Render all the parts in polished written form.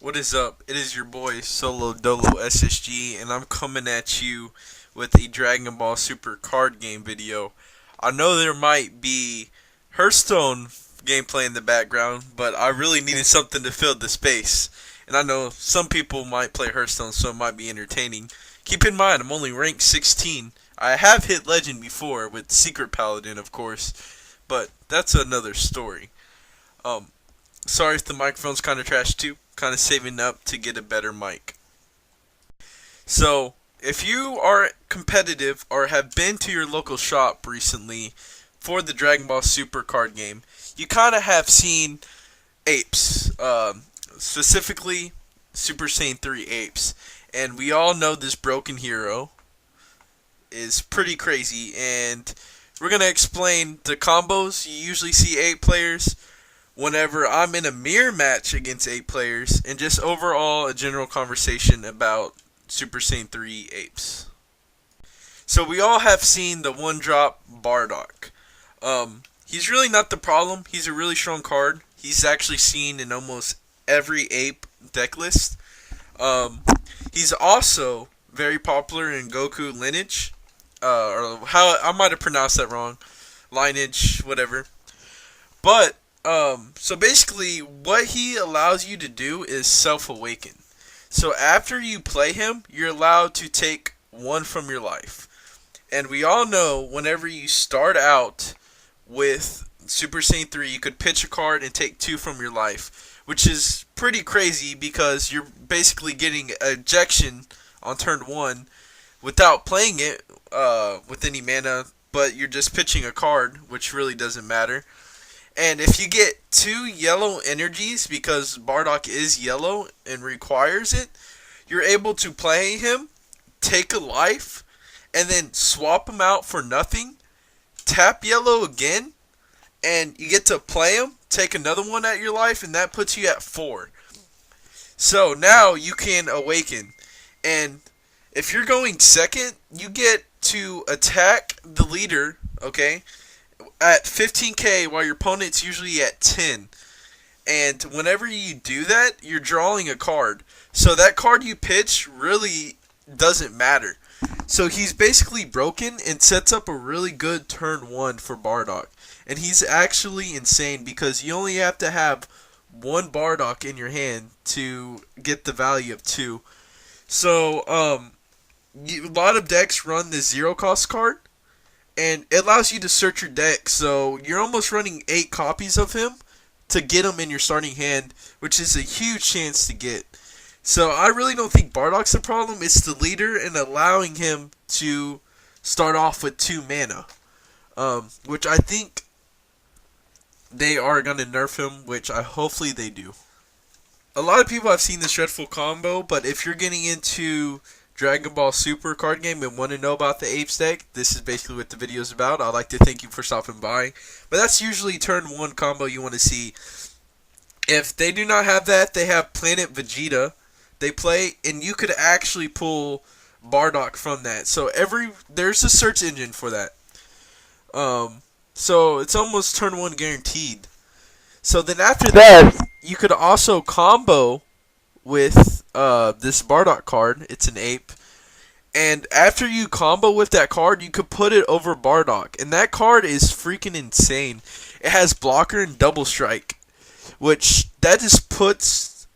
What is up? It is your boy Solo Dolo SSG, and I'm coming at you with a Dragon Ball Super card game video. I know there might be Hearthstone gameplay in the background, but I really needed something to fill the space. And I know some people might play Hearthstone, so it might be entertaining. Keep in mind, I'm only ranked 16. I have hit Legend before with Secret Paladin, of course, but that's another story. Um, Sorry if the microphone's kind of trash too. Kind of saving up to get a better mic. So, if you are competitive or have been to your local shop recently for the Dragon Ball Super card game, you kind of have seen Apes, specifically Super Saiyan 3 Apes. And we all know this broken hero is pretty crazy, and we're going to explain the combos you usually see 8 players whenever I'm in a mirror match against 8 players, and just overall a general conversation about Super Saiyan 3 Apes. So we all have seen the one drop Bardock. He's really not the problem. He's a really strong card. He's actually seen in almost every ape deck list. Um, he's also very popular in Goku lineage, or how I might have pronounced that wrong, lineage, whatever. But so basically, what he allows you to do is self-awaken. So after you play him, you're allowed to take one from your life. And we all know whenever you start out with Super Saiyan 3, you could pitch a card and take two from your life, which is pretty crazy because you're basically getting ejection on turn 1 without playing it with any mana, but you're just pitching a card, which really doesn't matter. And if you get two yellow energies, because Bardock is yellow and requires it, you're able to play him, take a life, and then swap him out for nothing, tap yellow again, and you get to play him, take another one at your life, and that puts you at 4. So now you can awaken. And if you're going second, you get to attack the leader, okay, at 15k while your opponent's usually at 10. And whenever you do that, you're drawing a card. So that card you pitch really doesn't matter. So he's basically broken and sets up a really good turn 1 for Bardock. And he's actually insane because you only have to have one Bardock in your hand to get the value of 2. So a lot of decks run the zero cost card, and it allows you to search your deck. So you're almost running 8 copies of him to get him in your starting hand, which is a huge chance to get. So I really don't think Bardock's the problem. It's the leader and allowing him to start off with 2 mana, which I think they are going to nerf him, which I hopefully they do. A lot of people have seen this dreadful combo, but if you're getting into Dragon Ball Super card game and want to know about the Apes deck, this is basically what the video is about. I'd like to thank you for stopping by. But that's usually turn 1 combo you want to see. If they do not have that, they have Planet Vegeta. They play, and you could actually pull Bardock from that. So there's a search engine for that. So it's almost turn 1 guaranteed. So then after that, you could also combo with this Bardock card. It's an ape. And after you combo with that card, you could put it over Bardock. And that card is freaking insane. It has blocker and double strike, which that just puts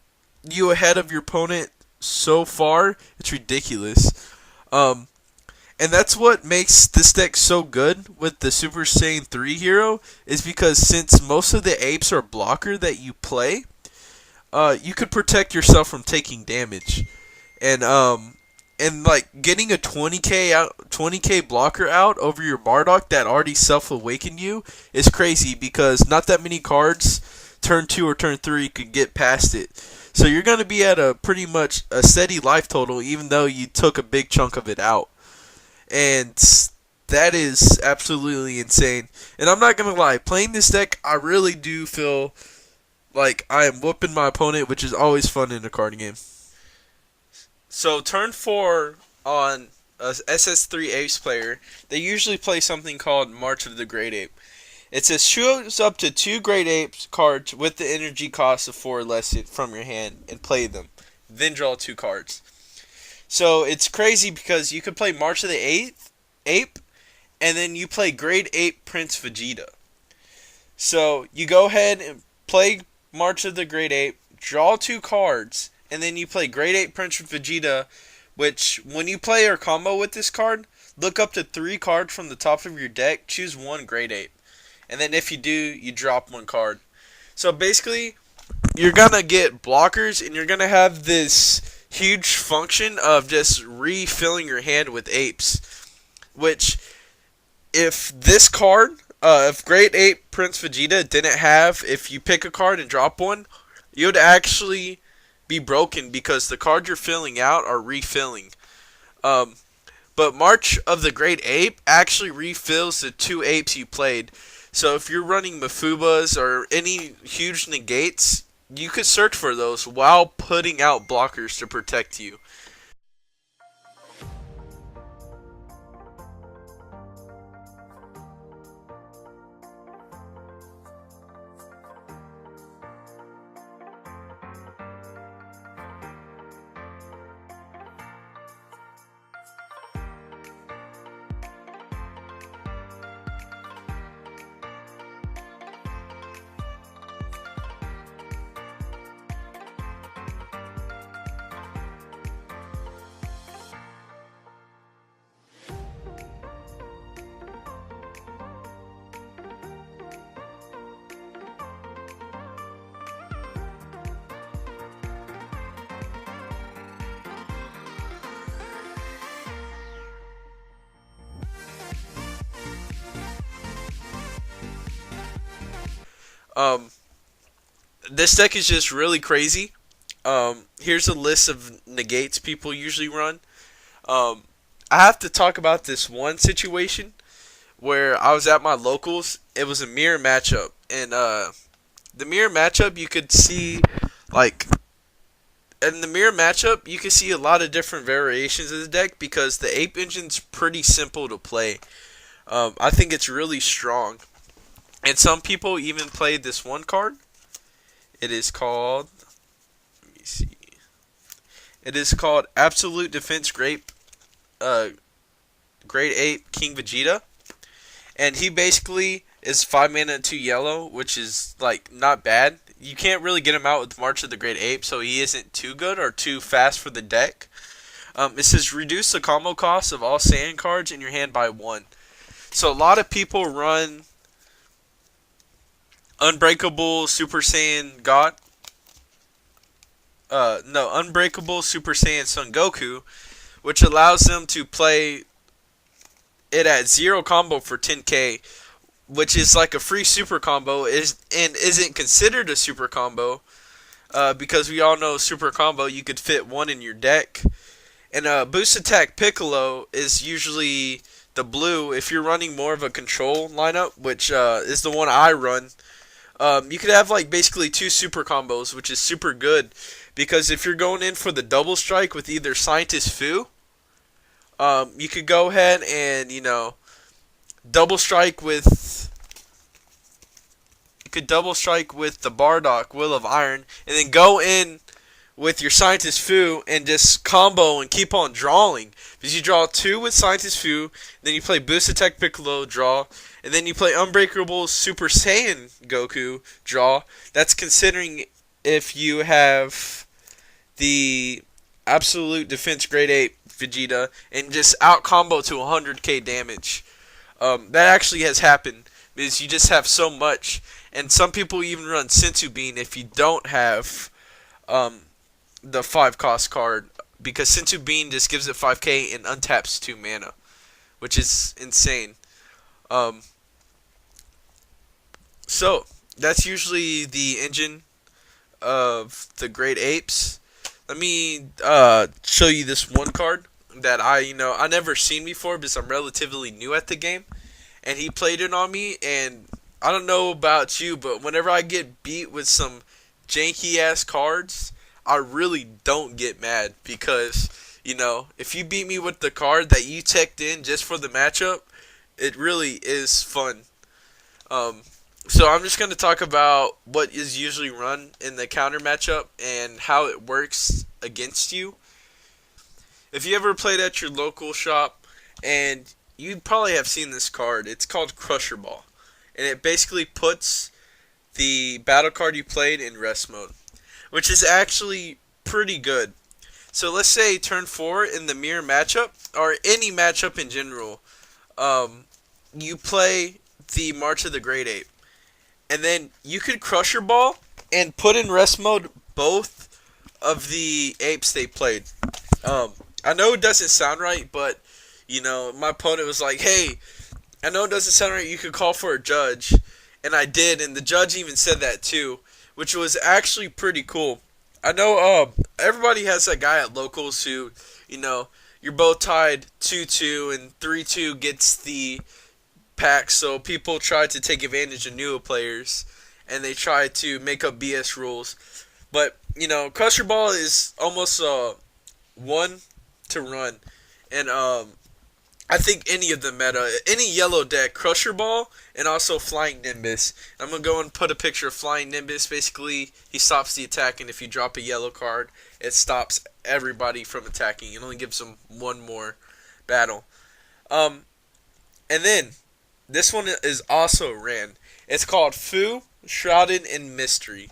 you ahead of your opponent so far. It's ridiculous. And that's what makes this deck so good with the Super Saiyan 3 hero, is because since most of the apes are blocker that you play, you could protect yourself from taking damage. And like getting a 20k blocker out over your Bardock that already self-awakened you is crazy, because not that many cards turn 2 or turn 3 could get past it. So you're going to be at a pretty much a steady life total even though you took a big chunk of it out. And that is absolutely insane. And I'm not going to lie, playing this deck, I really do feel like I am whooping my opponent, which is always fun in a card game. So turn 4 on a SS3 Apes player, they usually play something called March of the Great Ape. It says choose up to 2 Great Apes cards with the energy cost of 4 or less from your hand and play them. Then draw 2 cards. So it's crazy because you could play March of the Eighth Ape, and then you play Great Ape Prince Vegeta. So you go ahead and play March of the Great Ape, draw 2 cards, and then you play Great Ape Prince Vegeta, which when you play your combo with this card, look up to 3 cards from the top of your deck, choose 1 Great Ape. And then if you do, you drop 1 card. So basically, you're going to get blockers, and you're going to have this huge function of just refilling your hand with apes. Which, if this card, if Great Ape Prince Vegeta didn't have, if you pick a card and drop one, you would actually be broken because the cards you're filling out are refilling. But March of the Great Ape actually refills the 2 apes you played. So if you're running Mafubas or any huge negates, you could search for those while putting out blockers to protect you. Um, this deck is just really crazy. Here's a list of negates people usually run. Um, I have to talk about this one situation where I was at my locals. It was a mirror matchup, and the mirror matchup you could see like in the mirror matchup you could see a lot of different variations of the deck because the ape engine's pretty simple to play. I think it's really strong, and some people even played this one card. It is called. Let me see. It is called Absolute Defense uh, Great Ape King Vegeta, and he basically is 5 mana and 2 yellow, which is like not bad. You can't really get him out with March of the Great Ape, so he isn't too good or too fast for the deck. It says reduce the combo cost of all Saiyan cards in your hand by 1. So a lot of people run Unbreakable Super Saiyan God. No, Unbreakable Super Saiyan Son Goku, which allows them to play it at 0 combo for 10k, which is like a free super combo, and isn't considered a super combo, because we all know super combo you could fit 1 in your deck. And Boost Attack Piccolo is usually the blue if you're running more of a control lineup, which is the one I run. You could have like basically 2 super combos, which is super good because if you're going in for the double strike with either Scientist Fu, you could go ahead and double strike with the Bardock Will of Iron, and then go in with your Scientist Fu and just combo and keep on drawing. Because you draw 2 with Scientist Fu, then you play Boost Attack Piccolo, draw, and then you play Unbreakable Super Saiyan Goku, draw. That's considering if you have the Absolute Defense Great Ape Vegeta and just out combo to 100k damage. That actually has happened because you just have so much, and some people even run Sensu Bean if you don't have the 5 cost card, because Sensu Bean just gives it 5k and untaps 2 mana, which is insane. So that's usually the engine of the Great Apes. Let me show you this one card that I never seen before because I'm relatively new at the game, and he played it on me. And I don't know about you, but whenever I get beat with some janky ass cards, I really don't get mad because if you beat me with the card that you teched in just for the matchup, it really is fun. Um, so I'm just going to talk about what is usually run in the counter matchup and how it works against you. If you ever played at your local shop, and you probably have seen this card, it's called Crusher Ball. And it basically puts the battle card you played in rest mode, which is actually pretty good. So let's say turn 4 in the mirror matchup, or any matchup in general, you play the March of the Great Ape. And then you could Crusher Ball and put in rest mode both of the apes they played. I know it doesn't sound right, but my opponent was like, "Hey, I know it doesn't sound right. You could call for a judge," and I did, and the judge even said that too, which was actually pretty cool. I know everybody has that guy at locals who, you're both tied 2-2, and 3-2 gets the pack. So people try to take advantage of newer players, and they try to make up BS rules. But Crusher Ball is almost one to run, and I think any of the meta, any yellow deck, Crusher Ball, and also Flying Nimbus. I'm going to go and put a picture of Flying Nimbus. Basically, he stops the attack, and if you drop a yellow card, it stops everybody from attacking. It only gives them one more battle. And then, this one is also ran. It's called Fu, Shrouded in Mystery.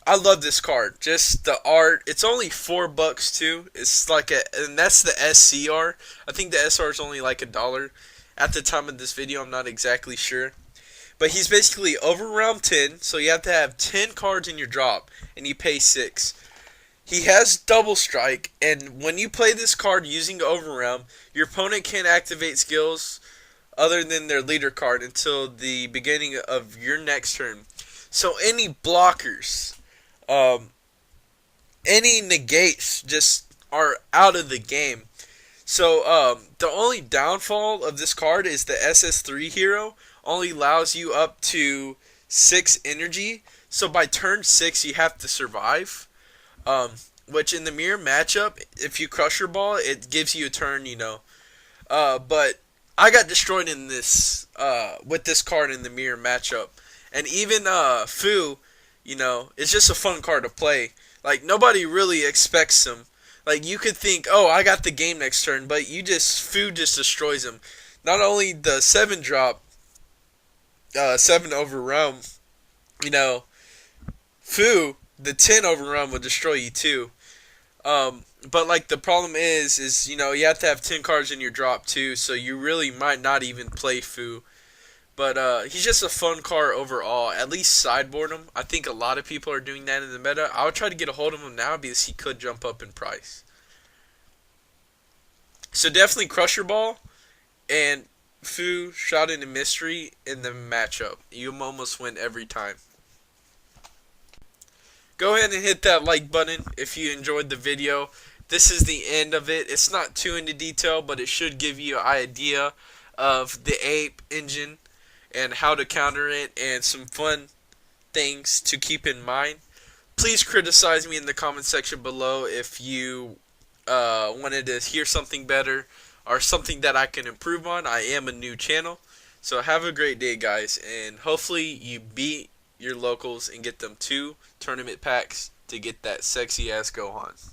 I love this card. Just the art. It's only $4 too. It's like and that's the SCR. I think the SR is only like $1 at the time of this video. I'm not exactly sure, but he's basically overwhelmed 10. So you have to have 10 cards in your drop, and you pay 6. He has double strike, and when you play this card using overwhelm, your opponent can't activate skills other than their leader card until the beginning of your next turn. So any blockers, any negates just are out of the game. So the only downfall of this card is the SS3 hero only allows you up to 6 energy. So by turn 6 you have to survive. Which in the mirror matchup, if you Crusher Ball, it gives you a turn, But I got destroyed in this with this card in the mirror matchup. And even Fu, it's just a fun card to play. Like, nobody really expects him. Like, you could think, oh, I got the game next turn, but Fu just destroys him. Not only the 7 drop, 7 overwhelm, Fu, the 10 overwhelm will destroy you too. But like the problem is you have to have 10 cards in your drop too, so you really might not even play Fu. But he's just a fun card overall. At least sideboard him. I think a lot of people are doing that in the meta. I would try to get a hold of him now because he could jump up in price. So definitely Crusher Ball and Fu Shot into Mystery in the matchup. You almost win every time. Go ahead and hit that like button if you enjoyed the video. This is the end of it. It's not too into detail, but it should give you an idea of the Ape engine and how to counter it and some fun things to keep in mind. Please criticize me in the comment section below if you wanted to hear something better or something that I can improve on. I am a new channel. So have a great day, guys, and hopefully you beat your locals and get them 2 tournament packs to get that sexy ass Gohan.